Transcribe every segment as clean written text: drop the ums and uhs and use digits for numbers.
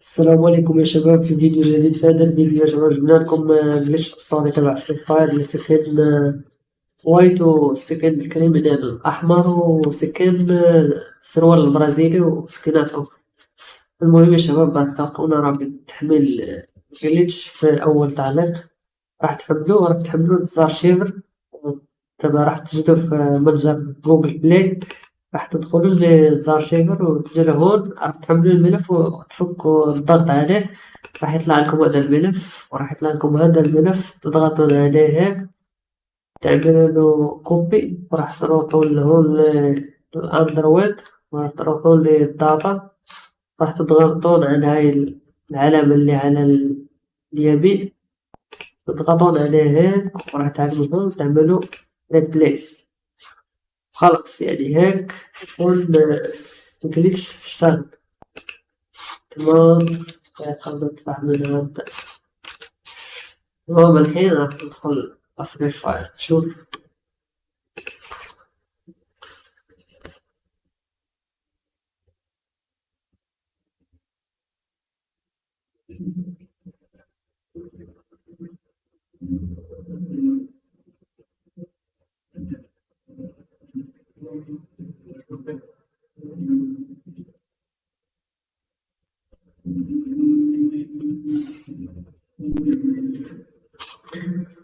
السلام عليكم يا شباب، في فيديو جديد. في هذا الفيديو يا شباب جبنا لكم جليتش اسطوري تبع فري فاير لسكن وايت وسكن الكريمنال الاحمر وسكن السروال البرازيلي وسكنات اخرى. المهم يا شباب راح تلقونا رابط تحميل جليتش في اول تعليق. راح تحملوه زار شيفر تبع، راح تجدو في متجر جوجل بلاي. راح تدخلوا لزار شيفر وتجي لهون، راح تحملوا الملف وتفكوا الضغط عليه. راح يطلع لكم هذا الملف، وراح يطلع لكم هذا الملف تضغطون عليه هيك، تعملوا له كوبي، وراح تروحوا لهون للاندرويد وراح تروحوا للداتا. راح تضغطون على هاي العلامة اللي على اليمين، تضغطون عليه هيك وراح تعملوا ريبليس. خلاص يعني هيك تكون الجليتش اشتغل تمام. قبل نطلع من هذا تمام. الحين راح ندخل فري فاير تشوف.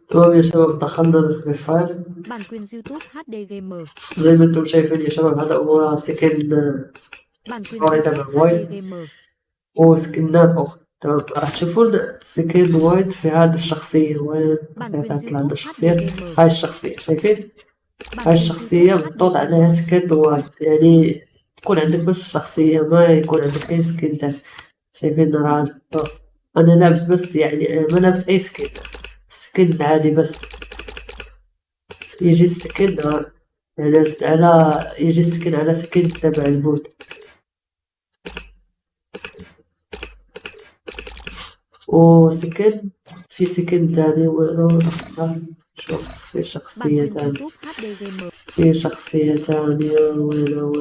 تمام يا شباب، دخلنا للفري فاير. Bản quyền YouTube HD Gamer. زي ما انتم شايفين يا شباب، هذا هو سكن Bản quyền ستوري YouTube تبع HD وايت Gamer. وسكنات أخرى. تمام، راح تشوفون سكن وايت في هذه الشخصية. وين Bản كيف quyền تطلع عند YouTube HD الشخصية؟ Gamer. هاي الشخصية شايفين؟ Bản هاي quyền الشخصية YouTube HD محطوط عليها Gamer. سكن وايت، يعني تكون عندك بس شخصية، ما يكون عندك أي سكن تاني. شايفين راح أنا لابس بس، يعني ما لابس أي سكن، سكن عادي بس. يجي السكن يجي السكن على سكن تبع البوت. وسكن في سكن تاني وينو. شوف في Bản شخصية quyền تانية، YouTube HD Gamer. في شخصية تانية وينو.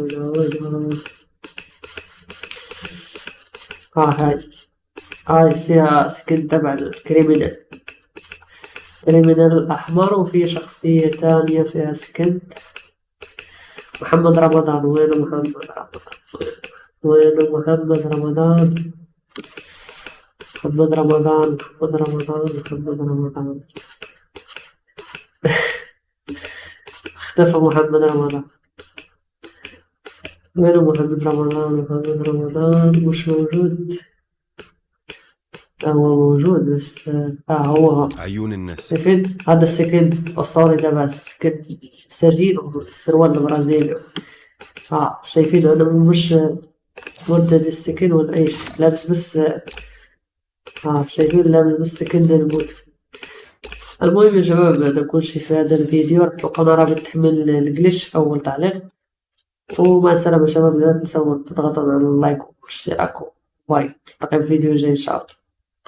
هاي فيها سكن تبع الكريمنال الأحمر. وفي شخصية تانية فيها سكن محمد رمضان. وينو محمد رمضان؟ وينو محمد رمضان؟ محمد رمضان، محمد رمضان، محمد رمضان. اختفى محمد رمضان. وينو محمد رمضان؟ محمد رمضان مش موجود. هو موجود بس هو عيون الناس. شايفين هذا السكن أسطوري تبع السكن سجين السروال البرازيلي. شايفين أنا مش مدد السكن ولا أي شيء، لابس بس شايفين لابس بس سكن للبوت. المهم يا شباب، هذا كل شيء في هذا الفيديو. راح تلقونا رابط تحميل الجليش في أول تعليق. ومع السلامة يا شباب، لا تنسوا تضغطوا على اللايك والاشتراك. باي، نلتقي في فيديو جاي إن شاء الله.